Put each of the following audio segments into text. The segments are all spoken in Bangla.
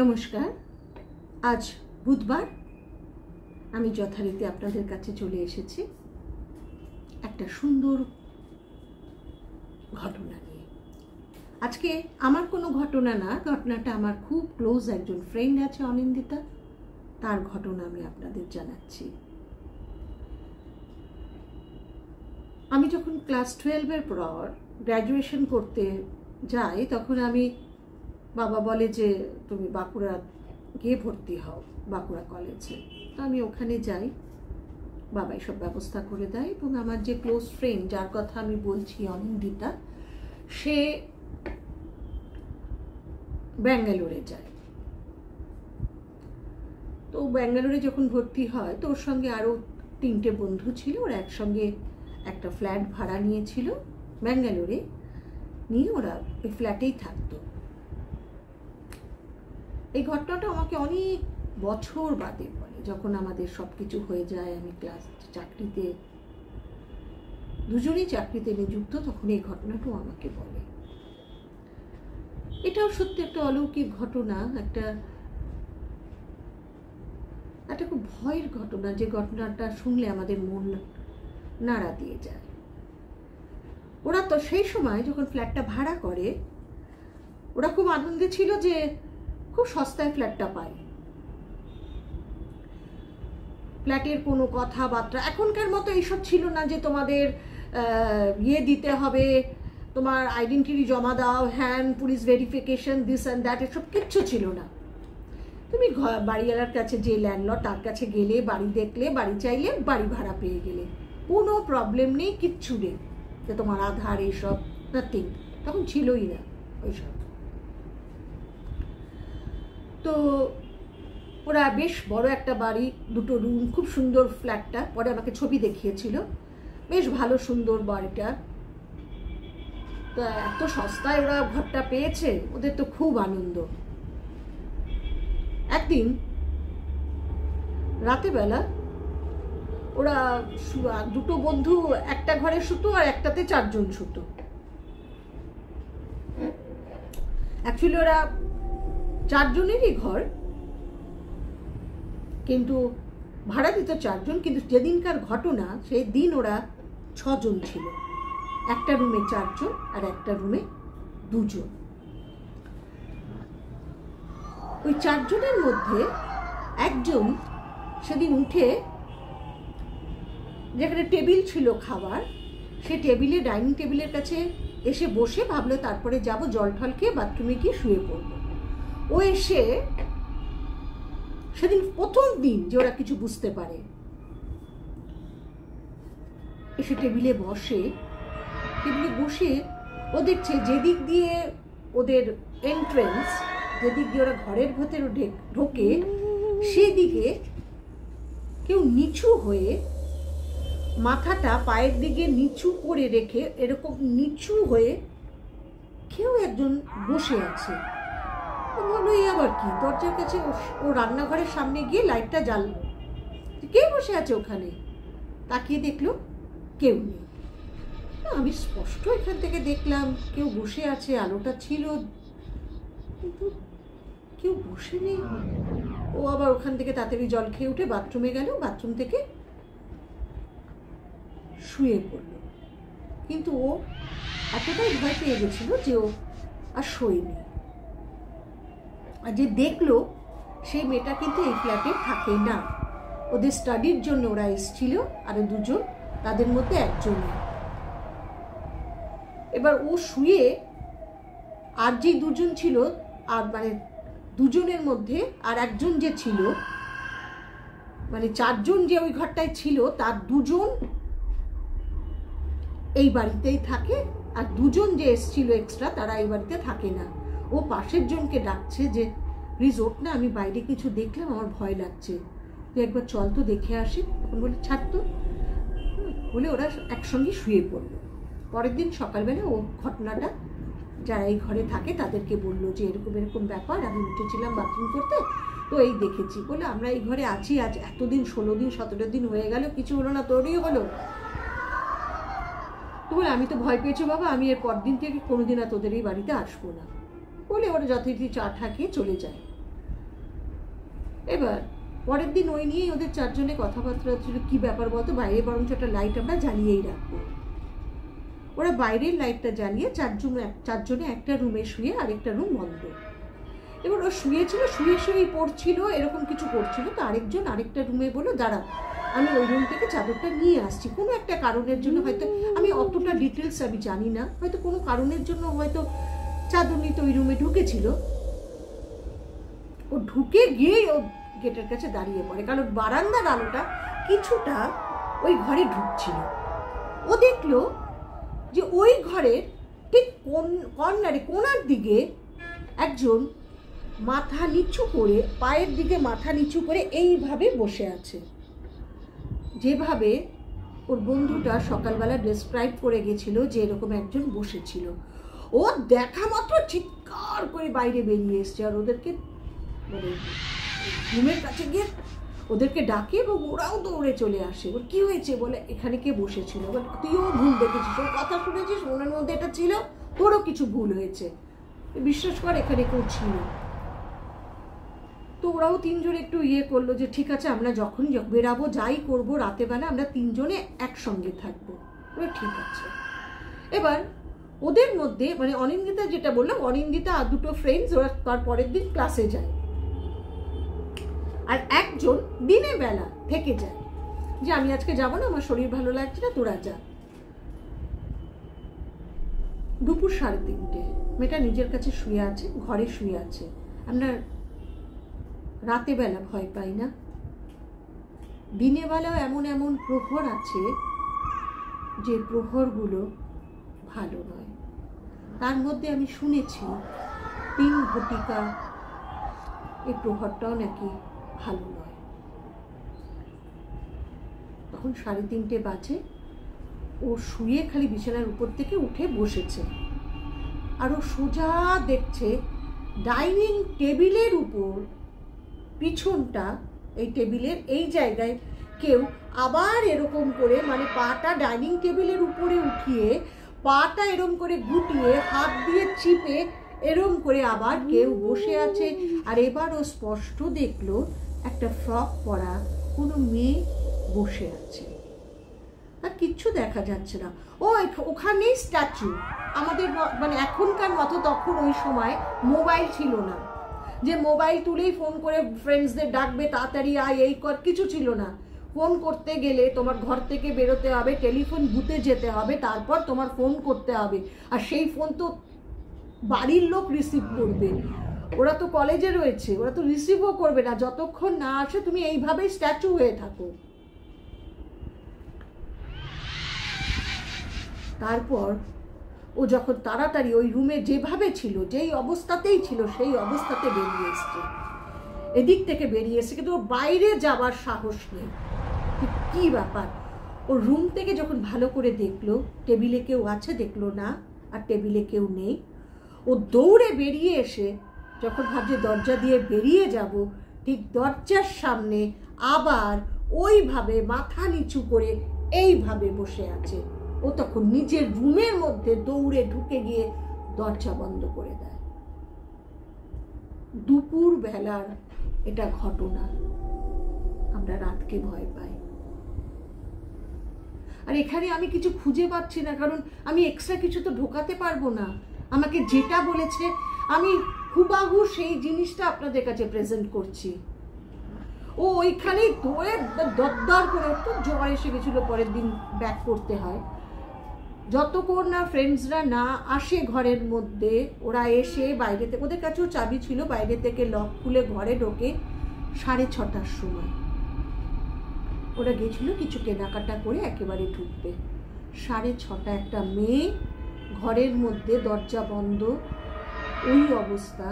নমস্কার। আজ বুধবার আমি যথারীতি আপনাদের কাছে চলে এসেছি একটা সুন্দর ঘটনা নিয়ে। আজকে আমার কোনো ঘটনা না, ঘটনাটা আমার খুব ক্লোজ একজন ফ্রেন্ড আছে অনিন্দিতা, তার ঘটনা আমি আপনাদের জানাচ্ছি। আমি যখন ক্লাস 12-এর পর গ্র্যাজুয়েশন করতে যাই তখন বাবা বলে যে তুমি বাঁকুড়া গিয়ে ভর্তি হও, বাঁকুড়া কলেজে। তো আমি ওখানে যাই, বাবা এসব ব্যবস্থা করে দেয় এবং আমার যে ক্লোজ ফ্রেন্ড যার কথা আমি বলছি অনিন্দিতা, সে ব্যাঙ্গালোরে যায়। তো ব্যাঙ্গালোরে যখন ভর্তি হয় তো ওর সঙ্গে আরও 3টে বন্ধু ছিল, ওরা একসঙ্গে একটা ফ্ল্যাট ভাড়া নিয়েছিল ব্যাঙ্গালোরে, নিয়ে ওরা ওই ফ্ল্যাটেই থাকতো। এই ঘটনাটা আমাকে অনেক বছর বাদে বলে, যখন আমাদের সব কিছু হয়ে যায়, আমি চাকরিতে দুজনেই চাকরিতে নিযুক্ত, তখন এই ঘটনাটাও আমাকে বলে। এটাও সত্যি একটা অলৌকিক ঘটনা, একটা খুব ভয়ের ঘটনা, যে ঘটনাটা শুনলে আমাদের মন নাড়া দিয়ে যায়। ওরা তো সেই সময় যখন ফ্ল্যাটটা ভাড়া করে ওরা খুব আনন্দে ছিল যে খুব সস্তায় ফ্ল্যাটটা পায়। ফ্ল্যাটের কোনো কথাবার্তা এখনকার মতো এইসব ছিল না যে তোমাদের দিতে হবে, তোমার আইডেন্টিটি জমা দাও, hand police verification, this and that, এসব কিচ্ছু ছিল না। তুমি বাড়িওয়ালার কাছে, যে ল্যান্ডলর্ড তার কাছে গেলে, বাড়ি দেখলে, বাড়ি চাইলে, বাড়ি ভাড়া পেয়ে গেলে, কোনো প্রবলেম নেই, কিচ্ছু নেই যে তোমার আধার এইসব, নাথিং, তখন ছিলই না ওইসব। তো ওরা বেশ বড় একটা বাড়ি, 2টো রুম, খুব সুন্দর ফ্ল্যাটটা, পরে আমাকে ছবি দেখিয়েছিল, বেশ ভালো সুন্দর বাড়িটা। তো এত সস্তায় ওরা ঘরটা পেয়েছে, ওদের তো খুব আনন্দ। একদিন রাতেবেলা ওরা 2টো বন্ধু একটা ঘরে শুতো আর একটাতে 4 জন শুতো। অ্যাকচুয়ালি ওরা 4 জনেরই ঘর, কিন্তু ভাড়া দিত 4 জন, কিন্তু যেদিনকার ঘটনা সেই দিন ওরা 6 জন ছিল, একটা রুমে 4 জন আর একটা রুমে 2 জন। ওই 4 জনের মধ্যে একজন সেদিন উঠে, যেখানে টেবিল ছিল খাবার, সে টেবিলে, ডাইনিং টেবিলের কাছে এসে বসে ভাবলো তারপরে যাব জল ঠল খেয়ে বাথরুমে গিয়ে শুয়ে পড়বো। ও এসে, সেদিন প্রথম দিন যে ওরা কিছু বুঝতে পারে, এসে টেবিলে বসে ও দেখছে যেদিক দিয়ে ওদের এন্ট্রেন্স, যেদিক দিয়ে ওরা ঘরের ভেতরে ঢোকে, সেদিকে কেউ নিচু হয়ে, মাথাটা পায়ের দিকে নিচু করে রেখে, এরকম নিচু হয়ে কেউ একজন বসে আছে। বললো এই আবার কি? দরজার কাছে ও রান্নাঘরের সামনে গিয়ে লাইটটা জ্বাললো, কে বসে আছে ওখানে? তাকিয়ে দেখলো কেউ নেই। আমি স্পষ্ট এখান থেকে দেখলাম কেউ বসে আছে, আলোটা ছিল, কিন্তু কেউ বসে নেই। ও আবার ওখান থেকে তাড়াতাড়ি জল খেয়ে উঠে বাথরুমে গেল, বাথরুম থেকে শুয়ে পড়লো। কিন্তু ও এতটাই ভয় পেয়ে গেছিল যে ও আর শোয়নি। আর যে দেখলো সেই মেয়েটা কিন্তু এই ফ্ল্যাটে থাকে না, ওদের স্টাডির জন্য ওরা এসেছিল, আরো 2 জন, তাদের মধ্যে একজন। এবার ও শুয়ে, আর যে 2 জন ছিল, আর মানে 2 জনের মধ্যে আর একজন যে ছিল, মানে 4 জন যে ওই ঘরটায় ছিল, তার 2 জন এই বাড়িতেই থাকে, আর 2 জন যে এসেছিল এক্সট্রা, তারা এই বাড়িতে থাকে না। ও পাশের জনকে ডাকছে যে প্লিজ ওঠ না, আমি বাইরে কিছু দেখলাম, আমার ভয় লাগছে, তুই একবার চল তো দেখে আসি। তখন বলে ছাড় তো, বলে ওরা একসঙ্গে শুয়ে পড়লো। পরের দিন সকালবেলা ও ঘটনাটা যারা এই ঘরে থাকে তাদেরকে বললো যে এরকম ব্যাপার, আমি উঠেছিলাম বাথরুম করতে, তো এই দেখেছি। বলে আমরা এই ঘরে আছি আজ এতদিন, 16 দিন 17 দিন হয়ে গেল, কিছু হলো না, তোরই হলো? তো বলে আমি তো ভয় পেয়েছি বাবা, আমি এর পর দিন থেকে কোনোদিন আর তোদের এই বাড়িতে আসবো না। বলে ওরা যথারীতি চা ঠা খেয়ে চলে যায়। এবার পরের দিন ওই নিয়েই ওদের চারজনে কথাবার্তা হচ্ছিল, কি ব্যাপার বলতো, বাইরে বরঞ্চ একটা লাইট আমরা জ্বালিয়েই রাখবো। ওরা বাইরের লাইটটা জ্বালিয়ে চারজনে একটা রুমে শুয়ে আরেকটা রুম বন্ধ। এবার ও শুয়েছিল, শুয়েই পড়ছিল, এরকম কিছু করছিল। তো আরেকজন আরেকটা রুমে বললো, দাঁড়া আমি ওই রুম থেকে চাদরটা নিয়ে আসছি। কোনো একটা কারণের জন্য, হয়তো আমি অতটা ডিটেলস আমি জানি না, হয়তো কোনো কারণের জন্য হয়তো চাদর নিতে ওই রুমে ঢুকেছিল। ও ঢুকে গিয়েই ও গেটের কাছে দাঁড়িয়ে পড়ে, কারণ বারান্দার আলোটা কিছুটা ওই ঘরে ঢুকছিল। ও দেখলো যে ওই ঘরের ঠিক কর্নারে, কোণার দিকে একজন মাথা নিচু করে, পায়ের দিকে মাথা নিচু করে এইভাবে বসে আছে, যেভাবে ওর বন্ধুটা সকালবেলা ডেসক্রাইব করে গেছিল যে এরকম একজন বসেছিল। ও দেখা মাত্র চিৎকার করে বাইরে বেরিয়ে এসছে, আর ওদেরকে মানে রুমের কাছে গিয়ে ওদেরকে ডাকে এবং ওরাও দৌড়ে চলে আসে। ওর কি হয়েছে বলে, এখানে কে বসেছিল, তুইও ভুল দেখেছিস, ওর কথা শুনেছিস, মনের মধ্যে এটা ছিল, তোরও কিছু ভুল হয়েছে, বিশ্বাস কর এখানে কেউ ছিল। তো ওরাও তিনজনে একটু করলো যে ঠিক আছে, আমরা যখন বেরাবো, যাই করবো, রাতে বেলা আমরা তিনজনে একসঙ্গে থাকবো। ঠিক আছে। এবার ওদের মধ্যে মানে অনিন্দিতা, যেটা বললাম, অনিন্দিতা আর দুটো ফ্রেন্ডস, ওরা তার পরের দিন ক্লাসে যায়, আর একজন দিনে বেলা থেকে যায় যে আমি আজকে যাবো না, আমার শরীর ভালো লাগছে না, তোরা যা। দুপুর 3:30 মেয়েটা নিজের কাছে শুয়ে আছে, ঘরে শুয়ে আছে। আমরা রাতে বেলা ভয় পাই না, দিনে বেলাও এমন এমন প্রহর আছে যে প্রহরগুলো ভালো নয়। তার মধ্যে আমি শুনেছি 3 ঘটিকা, এই প্রহরটাও নাকি ভালো নয়। তখন 3:30 বাজে, ও শুয়ে খালি বিছানার উপর থেকে উঠে বসেছে, আর ও সোজা দেখছে ডাইনিং টেবিলের উপর পিছনটা, এই টেবিলের এই জায়গায় কেউ আবার এরকম করে, মানে পাটা ডাইনিং টেবিলের উপরে উঠিয়ে, পাটা এরম করে গুটিয়ে, হাত দিয়ে চিপে এরম করে আবার কেউ বসে আছে। আর এবার ও স্পষ্ট দেখলো একটা ফ্রক পরা কোনো মেয়ে বসে আছে, আর কিচ্ছু দেখা যাচ্ছে না। ও ওখানেই স্ট্যাচু। আমাদের মানে এখনকার মতো তখন ওই সময় মোবাইল ছিল না, যে মোবাইল তুলেই ফোন করে ফ্রেন্ডসদের ডাকবে, তাড়াতাড়ি আয়, এই কর, কিছু ছিল না। ফোন করতে গেলে তোমার ঘর থেকে বেরোতে হবে, টেলিফোন বুথে যেতে হবে, তারপর তোমার ফোন করতে হবে, আর সেই ফোন তো বাড়ির লোক রিসিভ করবে। ওরা তো কলেজে রয়েছে, ওরা তো রিসিভও করবে না যতক্ষণ না আসে। তুমি এইভাবেই স্ট্যাচু হয়ে থাকো। তারপর ও যখন তাড়াতাড়ি ওই রুমে যেভাবে ছিল, যেই অবস্থাতেই ছিল, সেই অবস্থাতে বেরিয়ে এসছে, এদিক থেকে বেরিয়ে এসছে, কিন্তু ওর বাইরে যাবার সাহস নেই। কি ব্যাপার? ও রুম থেকে যখন ভালো করে দেখলো টেবিলে কেউ আছে, দেখলো না, আর টেবিলে কেউ নেই। ও দৌড়ে বেরিয়ে এসে যখন ভাবছে দরজা দিয়ে বেরিয়ে যাব, ঠিক দরজার সামনে আবার ওইভাবে মাথা নিচু করে এইভাবে বসে আছে। ও তখন নিজের রুমের মধ্যে দৌড়ে ঢুকে গিয়ে দরজা বন্ধ করে দেয়। দুপুর বেলার এটা ঘটনা। আমরা রাতকে ভয় পাই। আর এখানে আমি কিছু খুঁজে পাচ্ছি না, কারণ আমি এক্সট্রা কিছু তো ঢোকাতে পারবো না। আমাকে যেটা বলেছে আমি হুবাহু সেই জিনিসটা আপনাদের কাছে প্রেজেন্ট করছি। ও ওইখানেই ধরে দরদর করে, একটু জ্বর এসে গেছিল, পরের দিন ব্যাক করতে হয়। যতক্ষণ না ফ্রেন্ডসরা না আসে ঘরের মধ্যে, ওরা এসে বাইরে থেকে, ওদের কাছেও চাবি ছিল, বাইরে থেকে লক খুলে ঘরে ঢোকে 6:30টার সময়। ওরা গেছিল কিছু কেনাকাটা করে একেবারে ঢুকবে। 6:30 একটা মেয়ে ঘরের মধ্যে, দরজা বন্ধ, ওই অবস্থা।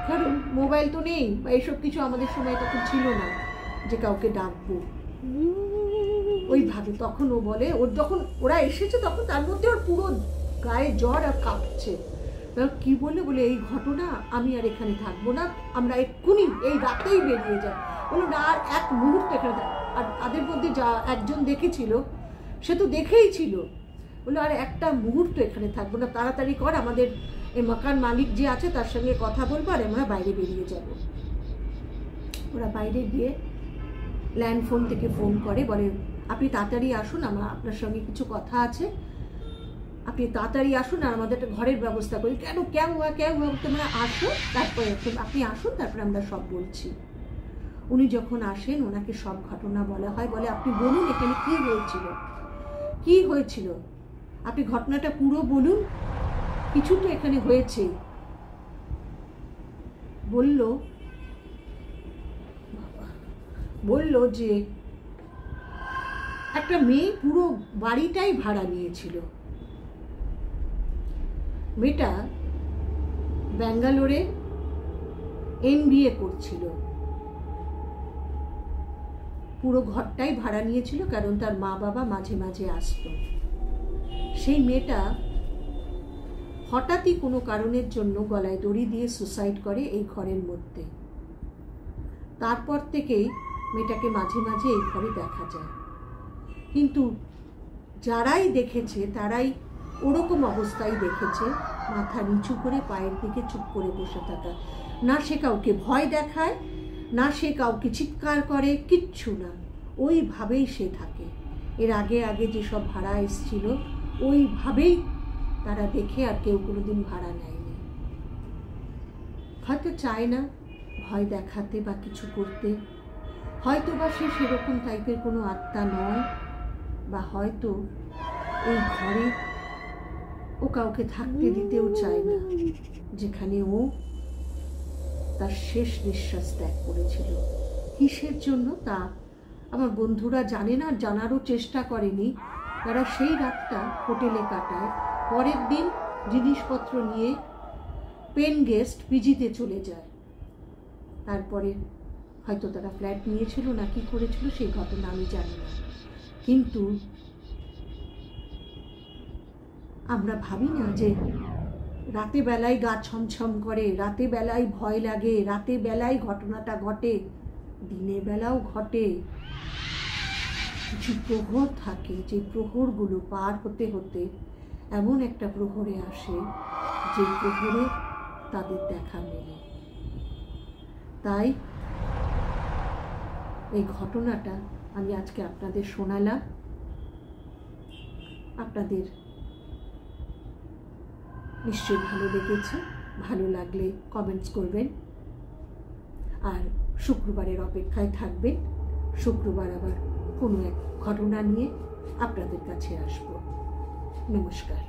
কারণ মোবাইল তো নেই বা এইসব কিছু আমাদের সময় তখন ছিল না যে কাউকে ডাকবো ওইভাবে। তখন ও বলে, ওর যখন ওরা এসেছে তখন তার মধ্যে ওর পুরো গায়ে জ্বর আর কাঁপছে। কি বলে এই ঘটনা, আমি আর এখানে থাকবো না, আমরা এক্ষুনি এই রাতেই বেরিয়ে যাই। বলো না, আর এক মুহূর্ত এখানে। আর তাদের মধ্যে যা একজন দেখেছিল সে তো দেখেই ছিল, বললো আর একটা মুহূর্ত এখানে থাকবো না, তাড়াতাড়ি কর, আমাদের এই মকান মালিক যে আছে তার সঙ্গে কথা বলবো, আর আমরা বাইরে বেরিয়ে যাব। ওরা বাইরে গিয়ে ল্যান্ড ফোন থেকে ফোন করে, বলে আপনি তাড়াতাড়ি আসুন, আপনার সঙ্গে কিছু কথা আছে, আপনি তাড়াতাড়ি আসুন আর আমাদের একটা ঘরের ব্যবস্থা করি। কেন ক্যা হুয়া তোমরা আসো, তারপরে আপনি আসুন, তারপরে আমরা সব বলছি। উনি যখন আসেন ওনাকে সব ঘটনা বলা হয়। বলে আপনি বলুন এখানে কি হয়েছিল, আপনি ঘটনাটা পুরো বলুন, কিছু তো এখানে হয়েছে। বলল যে একটা মেয়ে পুরো বাড়িটাই ভাড়া নিয়েছিল। মেয়েটা ব্যাঙ্গালোরে MBA করছিল, পুরো ঘরটাই ভাড়া নিয়েছিল, কারণ তার মা বাবা মাঝে মাঝে আসতো। সেই মেয়েটা হঠাৎই কোনো কারণের জন্য গলায় দড়ি দিয়ে সুসাইড করে এই ঘরের মধ্যে। তারপর থেকেই মেয়েটাকে মাঝে মাঝে এই ঘরে দেখা যায়, কিন্তু যারাই দেখেছে তারাই ওরকম অবস্থায় দেখেছে, মাথা নিচু করে পায়ের দিকে চুপ করে বসে থাকা। না সে কাউকে ভয় দেখায়, না সে কাউকে চিৎকার করে, কিচ্ছু না, ওইভাবেই সে থাকে। এর আগে যেসব ভাড়া এসেছিল ওইভাবেই তারা দেখে আর কেউ কোনোদিন ভাড়া নেয়নি। হয়তো চায় না ভয় দেখাতে বা কিছু করতে, হয়তো বা সে সেরকম টাইপের কোনো আত্মা নয়, বা হয়তো এই ঘরে ও কাউকে থাকতে দিতেও চায় না, যেখানে ও তার শেষ নিঃশ্বাস ত্যাগ করেছিল। কিসের জন্য তা আমার বন্ধুরা জানে না, জানারও চেষ্টা করেনি। তারা সেই রাতটা হোটেলে কাটায়, পরের দিন জিনিসপত্র নিয়ে পেন গেস্ট পিজিতে চলে যায়। তারপরে হয়তো তারা ফ্ল্যাট নিয়েছিল না কি করেছিল সেই ঘটনা আমি জানি না, কিন্তু আমরা ভাবি না যে রাতে বেলায় গা ছমছম করে, রাতে বেলায় ভয় লাগে, রাতে বেলায় ঘটনাটা ঘটে, দিনের বেলাও ঘটে। কিছু প্রহর থাকে, যে প্রহরগুলো পার হতে হতে এমন একটা প্রহরে আসে যে প্রহরে তাদের দেখা মেলে। তাই এই ঘটনাটা আমি আজকে আপনাদের শোনালাম। আপনাদের নিশ্চয়ই ভালো লেগেছে, ভালো লাগলে কমেন্টস করবেন, আর শুক্রবারের অপেক্ষায় থাকবেন। শুক্রবার আবার কোনো এক ঘটনা নিয়ে আপনাদের কাছে আসব। নমস্কার।